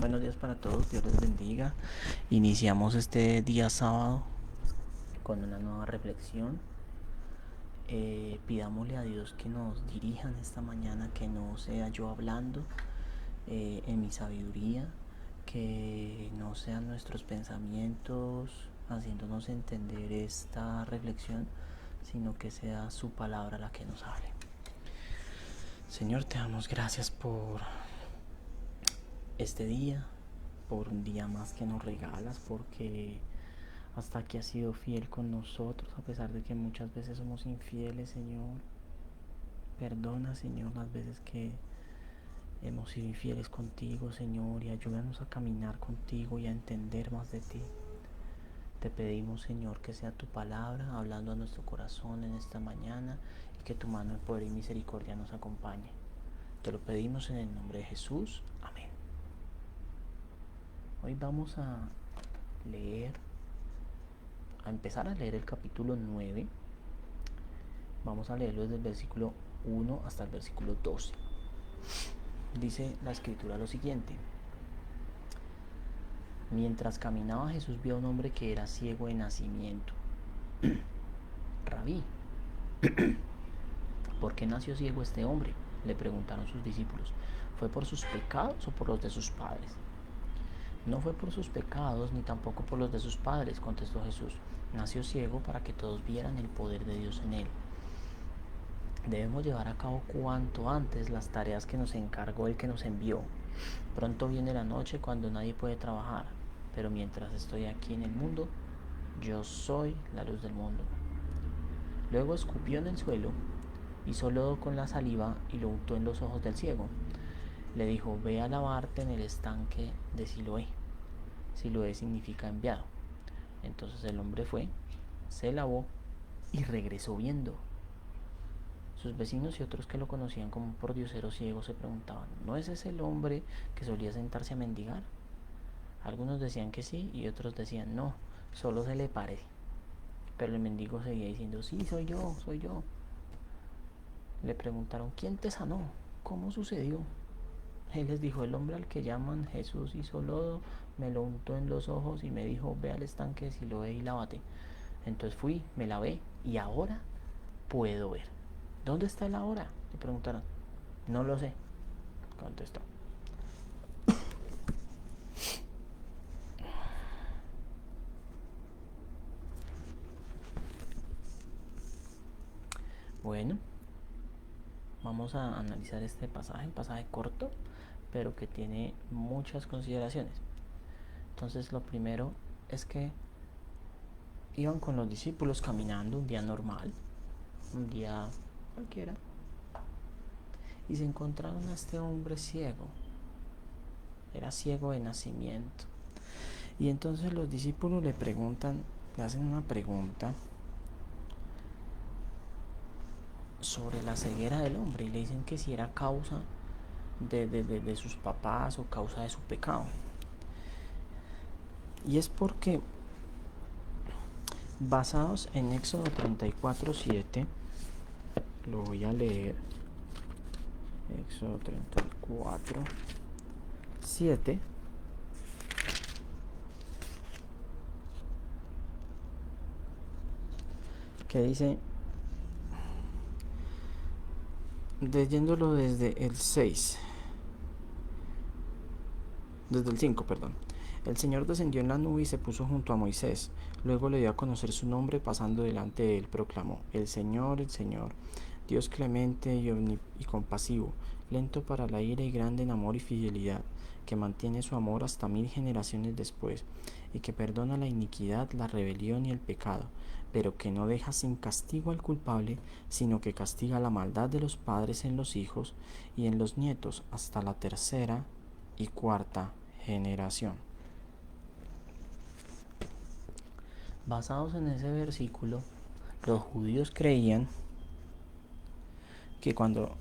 Buenos días para todos, Dios les bendiga. Iniciamos este día sábado con una nueva reflexión. Pidámosle a Dios que nos dirija en esta mañana, que no sea yo hablando en mi sabiduría, que no sean nuestros pensamientos haciéndonos entender esta reflexión, sino que sea su palabra la que nos hable. Señor, te damos gracias por este día, por un día más que nos regalas, porque hasta aquí has sido fiel con nosotros, a pesar de que muchas veces somos infieles, Señor. Perdona, Señor, las veces que hemos sido infieles contigo, Señor, y ayúdanos a caminar contigo y a entender más de ti. Te pedimos, Señor, que sea tu palabra hablando a nuestro corazón en esta mañana y que tu mano de poder y misericordia nos acompañe. Te lo pedimos en el nombre de Jesús. Amén. Hoy vamos a empezar a leer el capítulo 9. Vamos a leerlo desde el versículo 1 hasta el versículo 12. Dice la escritura lo siguiente: mientras caminaba, Jesús vio a un hombre que era ciego de nacimiento. Rabí, ¿por qué nació ciego este hombre?, le preguntaron sus discípulos. ¿Fue por sus pecados o por los de sus padres? No fue por sus pecados ni tampoco por los de sus padres, contestó Jesús. Nació ciego para que todos vieran el poder de Dios en él. Debemos llevar a cabo cuanto antes las tareas que nos encargó el que nos envió. Pronto viene la noche cuando nadie puede trabajar, pero mientras estoy aquí en el mundo, yo soy la luz del mundo. Luego escupió en el suelo, hizo lodo con la saliva y lo untó en los ojos del ciego. Le dijo: ve a lavarte en el estanque de Siloé. Siloé significa enviado. Entonces el hombre fue, se lavó y regresó viendo. Sus vecinos y otros que lo conocían como un pordiosero ciego se preguntaban: ¿no es ese el hombre que solía sentarse a mendigar? Algunos decían que sí y otros decían: no, solo se le parece. Pero el mendigo seguía diciendo: sí, soy yo, soy yo. Le preguntaron: ¿quién te sanó? ¿Cómo sucedió? Él les dijo: el hombre al que llaman Jesús hizo lodo, me lo untó en los ojos y me dijo: ve al estanque de Siloé y lávate. Entonces fui, me lavé y ahora puedo ver. ¿Dónde está él ahora?, le preguntaron. No lo sé, contestó. Bueno, vamos a analizar este pasaje, un pasaje corto, pero que tiene muchas consideraciones. Entonces, lo primero es que iban con los discípulos caminando un día normal, un día cualquiera, y se encontraron a este hombre ciego. Era ciego de nacimiento. Y entonces los discípulos le preguntan, le hacen una pregunta sobre la ceguera del hombre y le dicen que si era causa de sus papás o causa de su pecado. Y es porque, basados en Éxodo 34:7, lo voy a leer. Éxodo 34:7, que dice, leyéndolo desde el 6, desde el 5, perdón. El Señor descendió en la nube y se puso junto a Moisés. Luego le dio a conocer su nombre, pasando delante de él proclamó: el Señor, Dios clemente y compasivo, lento para la ira y grande en amor y fidelidad, que mantiene su amor hasta 1000 generaciones después, y que perdona la iniquidad, la rebelión y el pecado, pero que no deja sin castigo al culpable, sino que castiga la maldad de los padres en los hijos y en los nietos hasta la tercera y cuarta generación. Basados en ese versículo, los judíos creían que cuando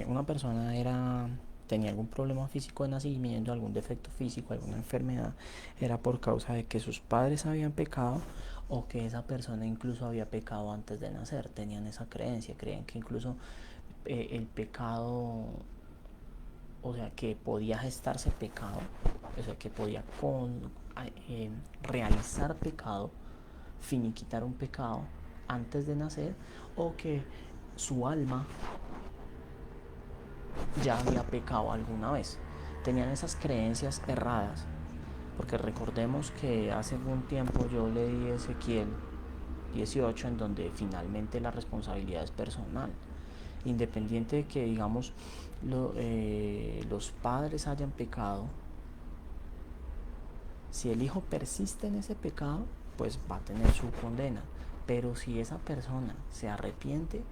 una persona tenía algún problema físico de nacimiento, algún defecto físico, alguna enfermedad, era por causa de que sus padres habían pecado o que esa persona incluso había pecado antes de nacer. Tenían esa creencia, creían que incluso el pecado o sea, que podía gestarse pecado, o sea, que podía realizar pecado, finiquitar un pecado antes de nacer, o que su alma ya había pecado alguna vez. Tenían esas creencias erradas, porque recordemos que hace algún tiempo yo leí Ezequiel 18, en donde finalmente la responsabilidad es personal, independiente de que, digamos, los padres hayan pecado. Si el hijo persiste en ese pecado, pues va a tener su condena. Pero si esa persona se arrepiente,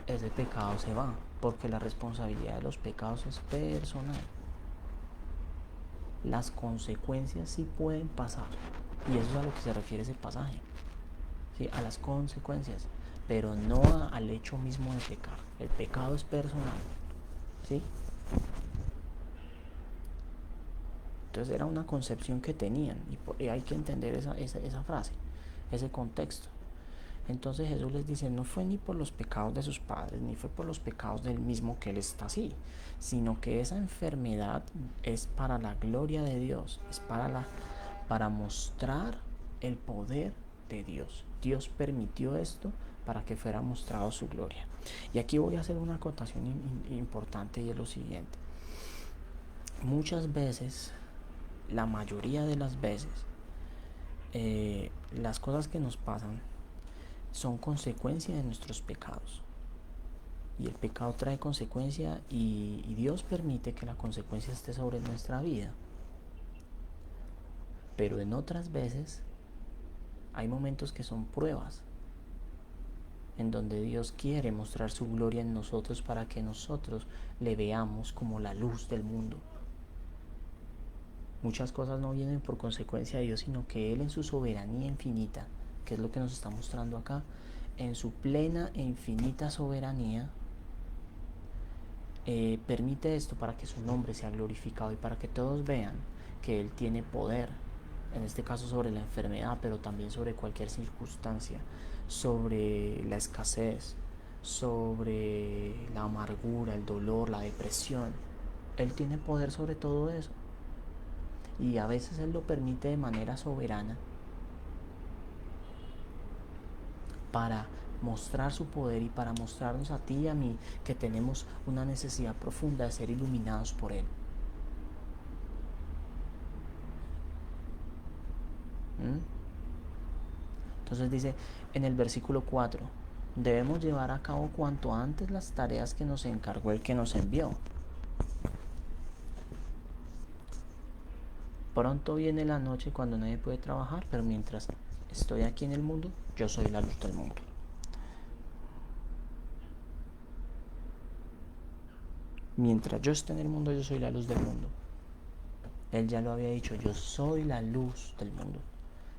ese pecado se va, porque la responsabilidad de los pecados es personal. Las consecuencias sí pueden pasar, y eso es a lo que se refiere ese pasaje, ¿sí? A las consecuencias, pero no al hecho mismo de pecar. El pecado es personal, ¿sí? Entonces era una concepción que tenían, y hay que entender esa frase, ese contexto. Entonces Jesús les dice, no fue ni por los pecados de sus padres, ni fue por los pecados del mismo que él está así, sino que esa enfermedad es para la gloria de Dios, es para mostrar el poder de Dios. Dios permitió esto para que fuera mostrado su gloria. Y aquí voy a hacer una acotación importante, y es lo siguiente. Muchas veces, la mayoría de las veces, las cosas que nos pasan son consecuencia de nuestros pecados. Y el pecado trae consecuencia, y Dios permite que la consecuencia esté sobre nuestra vida. Pero en otras veces hay momentos que son pruebas, en donde Dios quiere mostrar su gloria en nosotros para que nosotros le veamos como la luz del mundo. Muchas cosas no vienen por consecuencia de Dios, sino que Él, en su soberanía infinita, que es lo que nos está mostrando acá, en su plena e infinita soberanía, permite esto para que su nombre sea glorificado y para que todos vean que Él tiene poder, en este caso sobre la enfermedad, pero también sobre cualquier circunstancia, sobre la escasez, sobre la amargura, el dolor, la depresión. Él tiene poder sobre todo eso, y a veces Él lo permite de manera soberana para mostrar su poder y para mostrarnos a ti y a mí que tenemos una necesidad profunda de ser iluminados por Él. Entonces dice en el versículo 4, debemos llevar a cabo cuanto antes las tareas que nos encargó el que nos envió. Pronto viene la noche cuando nadie puede trabajar, pero mientras estoy aquí en el mundo, yo soy la luz del mundo. Mientras yo esté en el mundo, yo soy la luz del mundo. Él ya lo había dicho, yo soy la luz del mundo.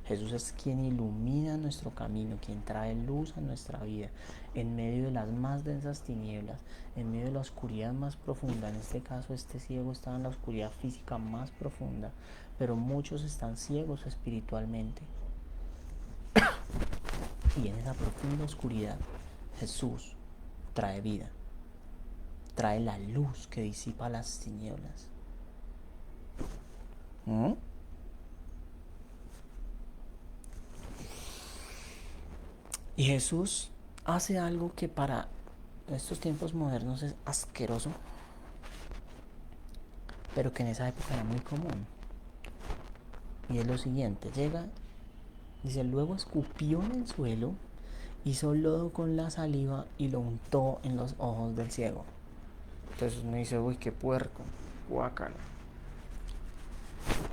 Jesús es quien ilumina nuestro camino, quien trae luz a nuestra vida, en medio de las más densas tinieblas, en medio de la oscuridad más profunda. En este caso, este ciego estaba en la oscuridad física más profunda, pero muchos están ciegos espiritualmente. Y en esa profunda oscuridad, Jesús trae vida, trae la luz que disipa las tinieblas. Y Jesús hace algo que para estos tiempos modernos es asqueroso, pero que en esa época era muy común. Y es lo siguiente, llega, dice, luego escupió en el suelo, hizo lodo con la saliva y lo untó en los ojos del ciego. Entonces uno dice, uy, qué puerco, guácala.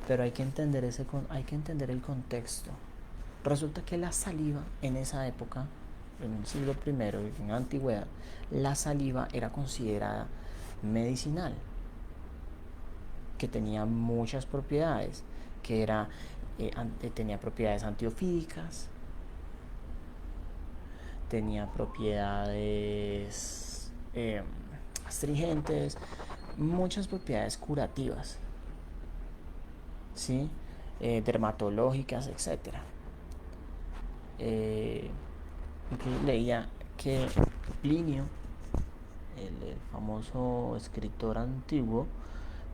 Pero hay que entender el contexto. Resulta que la saliva en esa época, en el siglo I, en la antigüedad, la saliva era considerada medicinal, que tenía muchas propiedades, que tenía propiedades antiofídicas, tenía propiedades astringentes, muchas propiedades curativas, ¿sí? Dermatológicas, etc. Incluso leía que Plinio el famoso escritor antiguo,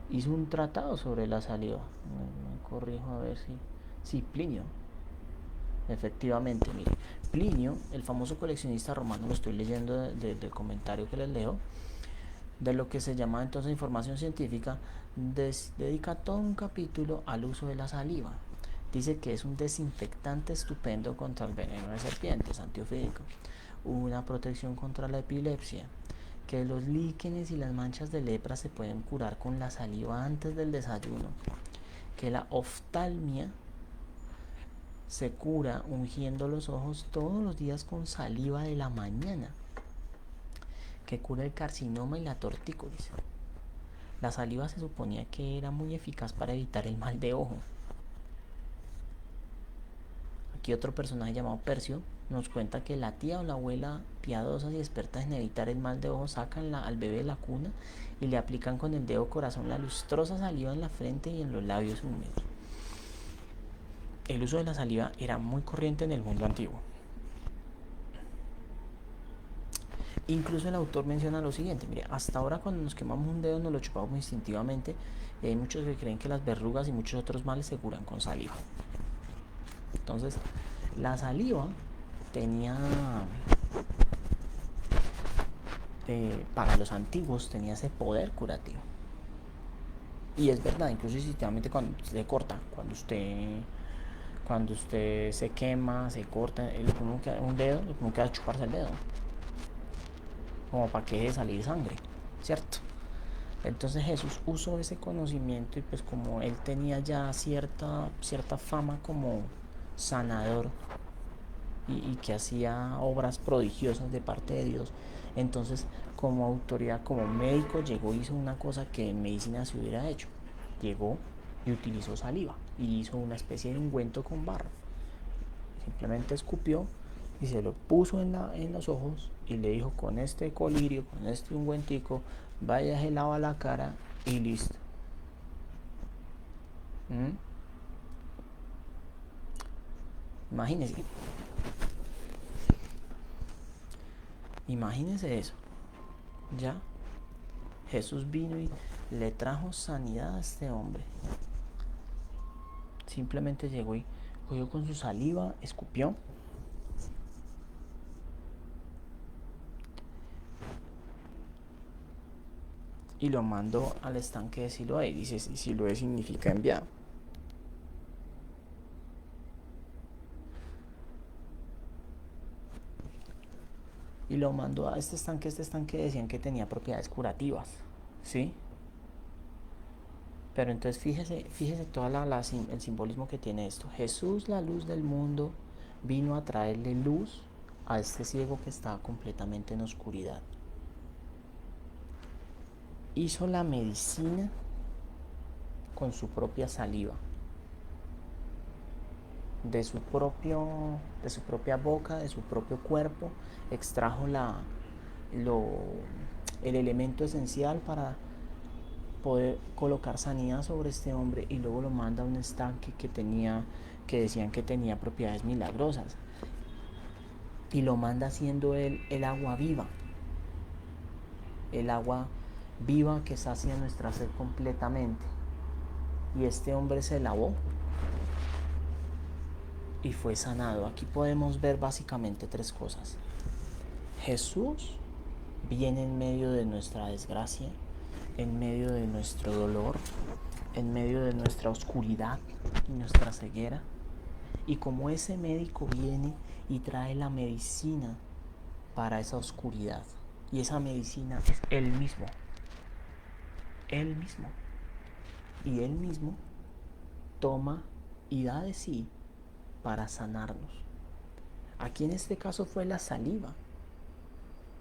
hizo un tratado sobre la saliva. Me corrijo a ver si Plinio. Efectivamente, mire, Plinio, el famoso coleccionista romano, lo estoy leyendo del comentario que les leo, de lo que se llama entonces información científica, dedica todo un capítulo al uso de la saliva. Dice que es un desinfectante estupendo contra el veneno de serpientes, antiofídico, una protección contra la epilepsia, que los líquenes y las manchas de lepra se pueden curar con la saliva antes del desayuno, que la oftalmia se cura ungiendo los ojos todos los días con saliva de la mañana, que cura el carcinoma y la tortícolis. La saliva se suponía que era muy eficaz para evitar el mal de ojo. Aquí otro personaje llamado Percio nos cuenta que la tía o la abuela piadosas y expertas en evitar el mal de ojo sacan al bebé de la cuna y le aplican con el dedo corazón la lustrosa saliva en la frente y en los labios húmedos. El uso de la saliva era muy corriente en el mundo antiguo. Incluso el autor menciona lo siguiente: mire, hasta ahora cuando nos quemamos un dedo nos lo chupamos instintivamente, y hay muchos que creen que las verrugas y muchos otros males se curan con saliva. Entonces, la saliva tenía, para los antiguos, tenía ese poder curativo. Y es verdad, incluso instintivamente cuando se corta, cuando usted se quema, se corta un dedo, lo primero que hace es chuparse el dedo, como para que deje de salir sangre, ¿cierto? Entonces Jesús usó ese conocimiento y pues como él tenía ya cierta fama como sanador y que hacía obras prodigiosas de parte de Dios, entonces como autoridad, como médico, llegó y hizo una cosa que en medicina se hubiera hecho. Llegó y utilizó saliva y hizo una especie de ungüento con barro. Simplemente escupió y se lo puso en los ojos y le dijo: con este colirio, con este ungüentico, vaya, se lava la cara y listo. Imagínese eso. Ya Jesús vino y le trajo sanidad a este hombre. Simplemente llegó y cogió con su saliva, escupió y lo mandó al estanque de Siloé. Dice, Siloé significa enviado. Y lo mandó a este estanque decían que tenía propiedades curativas, ¿sí? Pero entonces fíjese todo el simbolismo que tiene esto. Jesús, la luz del mundo, vino a traerle luz a este ciego que estaba completamente en oscuridad. Hizo la medicina con su propia saliva. De su propia boca, de su propio cuerpo, extrajo el elemento esencial para poder colocar sanidad sobre este hombre, y luego lo manda a un estanque que decían que tenía propiedades milagrosas, y lo manda siendo él el agua viva que sacia nuestra sed completamente. Y este hombre se lavó y fue sanado. Aquí podemos ver básicamente tres cosas. Jesús viene en medio de nuestra desgracia, en medio de nuestro dolor, en medio de nuestra oscuridad y nuestra ceguera. Y como ese médico viene y trae la medicina para esa oscuridad, y esa medicina es Él mismo. Él mismo. Y Él mismo toma y da de sí para sanarnos. Aquí en este caso fue la saliva.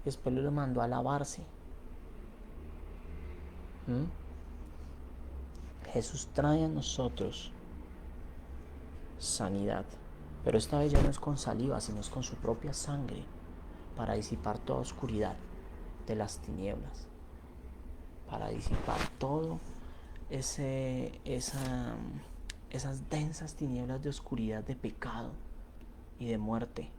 Después lo mandó a lavarse. Jesús trae a nosotros sanidad, pero esta vez ya no es con saliva, sino es con su propia sangre, para disipar toda oscuridad de las tinieblas, para disipar todo esas densas tinieblas de oscuridad, de pecado y de muerte.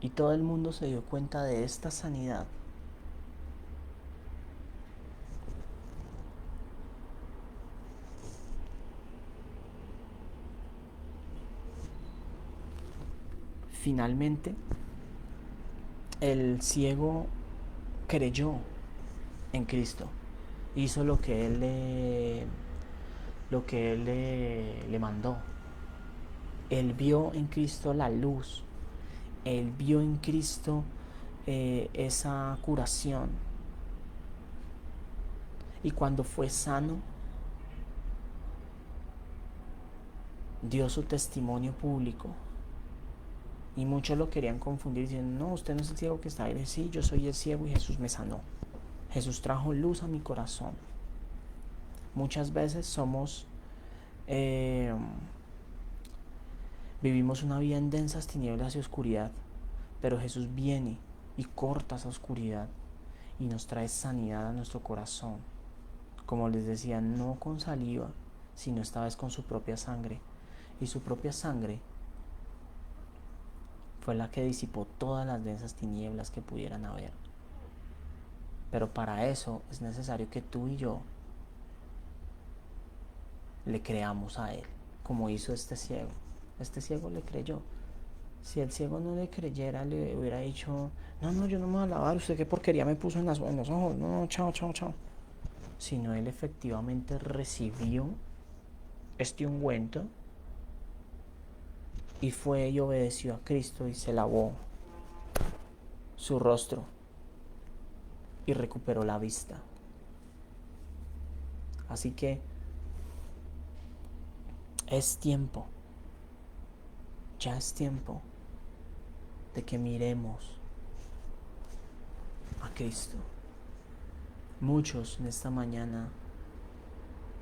Y todo el mundo se dio cuenta de esta sanidad. Finalmente, el ciego creyó en Cristo, hizo lo que él le mandó. Él vio en Cristo la luz, él vio en Cristo esa curación. Y cuando fue sano, dio su testimonio público. Y muchos lo querían confundir diciendo, no, usted no es el ciego que está ahí. Sí, yo soy el ciego y Jesús me sanó. Jesús trajo luz a mi corazón. Muchas veces vivimos una vida en densas tinieblas y oscuridad, pero Jesús viene y corta esa oscuridad y nos trae sanidad a nuestro corazón. Como les decía, no con saliva, sino esta vez con su propia sangre. Y su propia sangre fue la que disipó todas las densas tinieblas que pudieran haber. Pero para eso es necesario que tú y yo le creamos a Él, como hizo este ciego. Este ciego le creyó. Si el ciego no le creyera, le hubiera dicho, no, yo no me voy a lavar, usted qué porquería me puso en los ojos, no, chao. Sino él efectivamente recibió este ungüento y fue y obedeció a Cristo y se lavó su rostro y recuperó la vista. Así que es tiempo, ya es tiempo de que miremos a Cristo. Muchos en esta mañana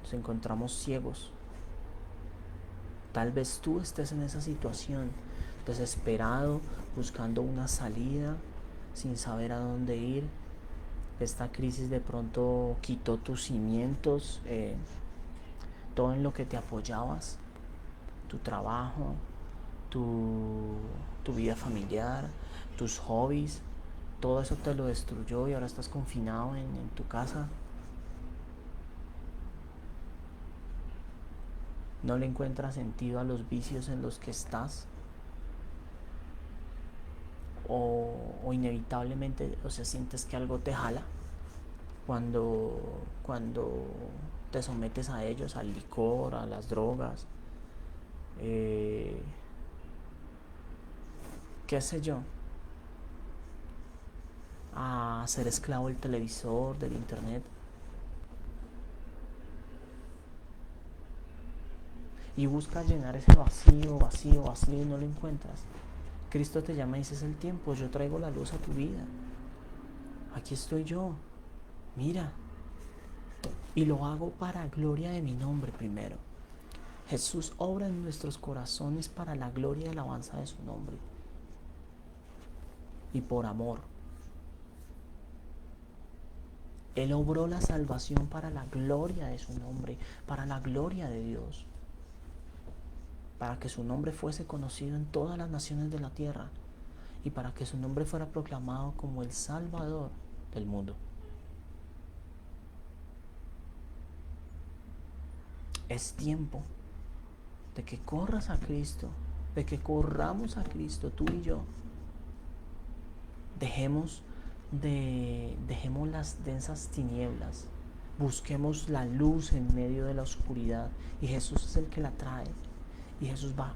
nos encontramos ciegos. Tal vez tú estés en esa situación, desesperado, buscando una salida, sin saber a dónde ir. Esta crisis de pronto quitó tus cimientos, todo en lo que te apoyabas, tu trabajo, tu vida familiar, tus hobbies. Todo eso te lo destruyó y ahora estás confinado en tu casa. No le encuentras sentido a los vicios en los que estás. O inevitablemente, sientes que algo te jala cuando te sometes a ellos, al licor, a las drogas, qué sé yo, a ser esclavo del televisor, del internet. Y buscas llenar ese vacío y no lo encuentras. Cristo te llama y dice, es el tiempo, yo traigo la luz a tu vida. Aquí estoy yo, mira. Y lo hago para gloria de mi nombre primero. Jesús obra en nuestros corazones para la gloria y alabanza de su nombre. Y por amor. Él obró la salvación para la gloria de su nombre, para la gloria de Dios. Para que su nombre fuese conocido en todas las naciones de la tierra y para que su nombre fuera proclamado como el Salvador del mundo. Es tiempo de que corras a Cristo, de que corramos a Cristo, tú y yo. Dejemos las densas tinieblas, busquemos la luz en medio de la oscuridad y Jesús es el que la trae. Y Jesús va a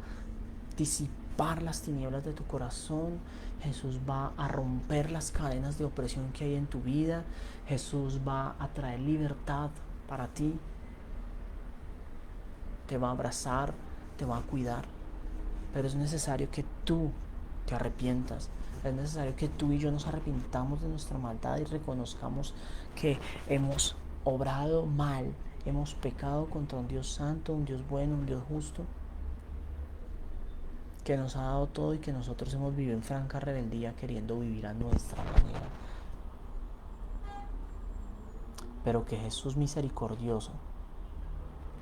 disipar las tinieblas de tu corazón. Jesús va a romper las cadenas de opresión que hay en tu vida. Jesús va a traer libertad para ti. Te va a abrazar, te va a cuidar. Pero es necesario que tú te arrepientas. Es necesario que tú y yo nos arrepintamos de nuestra maldad y reconozcamos que hemos obrado mal. Hemos pecado contra un Dios santo, un Dios bueno, un Dios justo, que nos ha dado todo y que nosotros hemos vivido en franca rebeldía queriendo vivir a nuestra manera. Pero que Jesús misericordioso,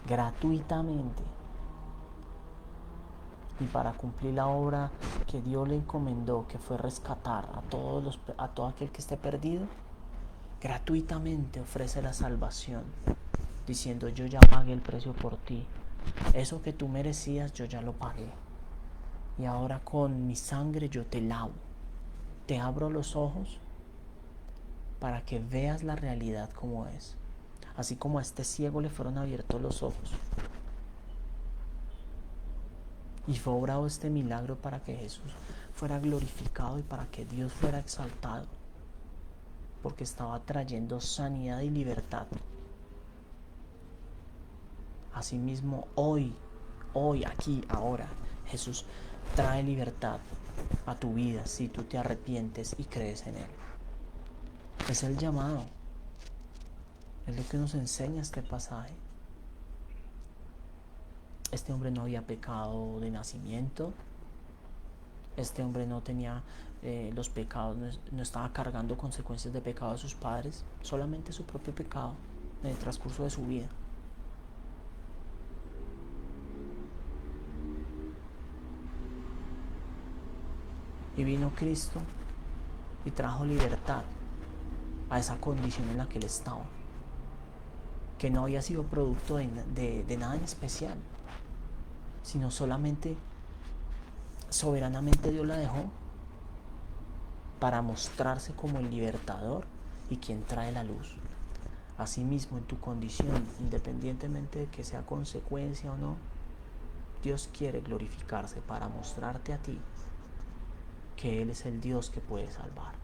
gratuitamente, y para cumplir la obra que Dios le encomendó, que fue rescatar a todo aquel que esté perdido, gratuitamente ofrece la salvación, diciendo: yo ya pagué el precio por ti, eso que tú merecías yo ya lo pagué, y ahora con mi sangre yo te lavo, te abro los ojos para que veas la realidad como es, así como a este ciego le fueron abiertos los ojos. Y fue obrado este milagro para que Jesús fuera glorificado y para que Dios fuera exaltado, porque estaba trayendo sanidad y libertad. Asimismo, hoy, aquí, ahora, Jesús trae libertad a tu vida si tú te arrepientes y crees en Él. Es el llamado, es lo que nos enseña este pasaje. Este hombre no había pecado de nacimiento, este hombre no tenía los pecados, no estaba cargando consecuencias de pecado de sus padres, solamente su propio pecado en el transcurso de su vida. Y vino Cristo y trajo libertad a esa condición en la que él estaba, que no había sido producto de nada en especial, sino solamente soberanamente Dios la dejó para mostrarse como el libertador y quien trae la luz. Asimismo, en tu condición, independientemente de que sea consecuencia o no, Dios quiere glorificarse para mostrarte a ti que Él es el Dios que puede salvar.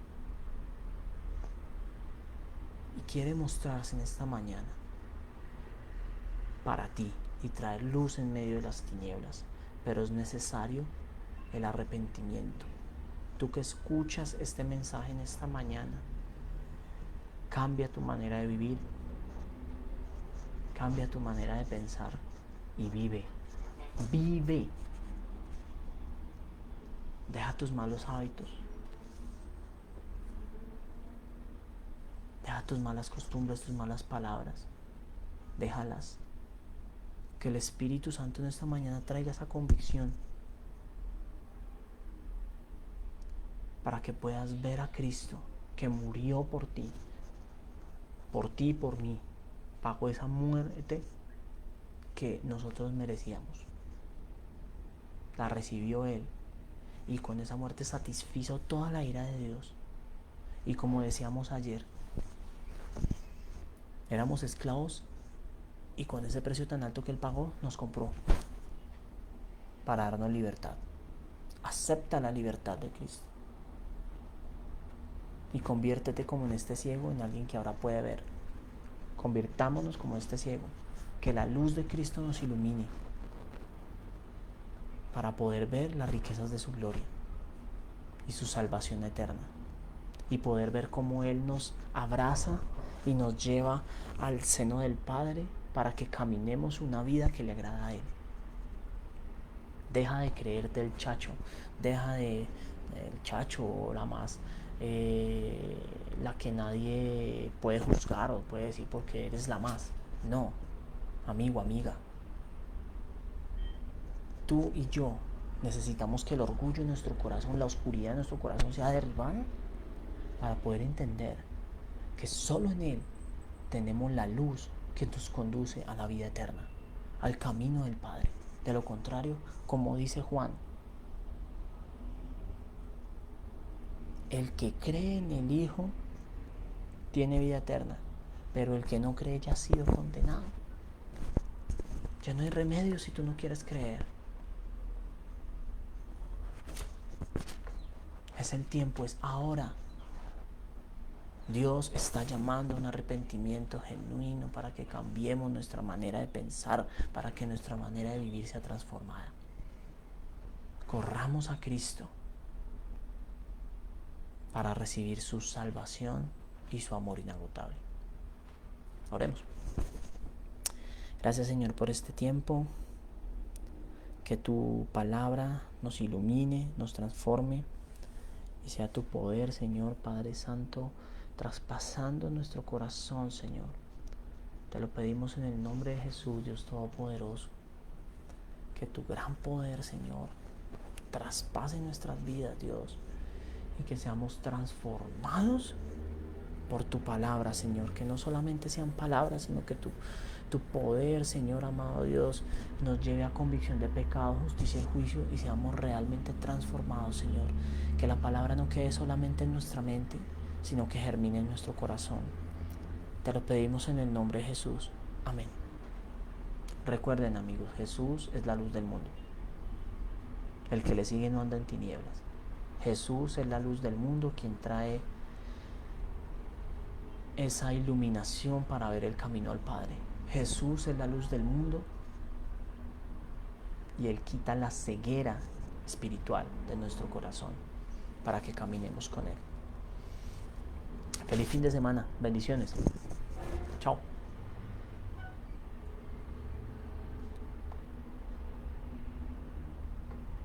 Y quiere mostrarse en esta mañana para ti y traer luz en medio de las tinieblas. Pero es necesario el arrepentimiento. Tú que escuchas este mensaje en esta mañana, cambia tu manera de vivir, cambia tu manera de pensar y vive. Vive. Deja tus malos hábitos. Deja tus malas costumbres, tus malas palabras. Déjalas. Que el Espíritu Santo en esta mañana traiga esa convicción para que puedas ver a Cristo que murió por ti y por mí. Pagó esa muerte que nosotros merecíamos. La recibió Él y con esa muerte satisfizo toda la ira de Dios. Y como decíamos ayer, éramos esclavos y con ese precio tan alto que Él pagó nos compró para darnos libertad. Acepta la libertad de Cristo y conviértete como en este ciego en alguien que ahora puede ver. Convirtámonos como este ciego, que la luz de Cristo nos ilumine para poder ver las riquezas de su gloria y su salvación eterna, y poder ver cómo Él nos abraza y nos lleva al seno del Padre para que caminemos una vida que le agrada a Él. Deja de creerte el chacho, deja de el chacho o la más la que nadie puede juzgar o puede decir porque eres la más. No, amigo, amiga, tú y yo necesitamos que el orgullo en nuestro corazón, la oscuridad en nuestro corazón sea derribada para poder entender que solo en Él tenemos la luz que nos conduce a la vida eterna, al camino del Padre. De lo contrario, como dice Juan, el que cree en el Hijo tiene vida eterna, pero el que no cree ya ha sido condenado. Ya no hay remedio si tú no quieres creer. Es el tiempo, es ahora. Dios está llamando a un arrepentimiento genuino para que cambiemos nuestra manera de pensar, para que nuestra manera de vivir sea transformada. Corramos a Cristo para recibir su salvación y su amor inagotable. Oremos. Gracias, Señor, por este tiempo. Que tu palabra nos ilumine, nos transforme y sea tu poder, Señor Padre Santo, traspasando nuestro corazón, Señor. Te lo pedimos en el nombre de Jesús, Dios Todopoderoso. Que tu gran poder, Señor, traspase nuestras vidas, Dios, y que seamos transformados por tu palabra, Señor. Que no solamente sean palabras, sino que tu poder, Señor amado Dios, nos lleve a convicción de pecado, justicia y juicio, y seamos realmente transformados, Señor. Que la palabra no quede solamente en nuestra mente, sino que germine en nuestro corazón. Te lo pedimos en el nombre de Jesús. Amén. Recuerden, amigos, Jesús es la luz del mundo. El que le sigue no anda en tinieblas. Jesús es la luz del mundo, quien trae esa iluminación para ver el camino al Padre. Jesús es la luz del mundo y Él quita la ceguera espiritual de nuestro corazón para que caminemos con Él. Feliz fin de semana. Bendiciones. Chao.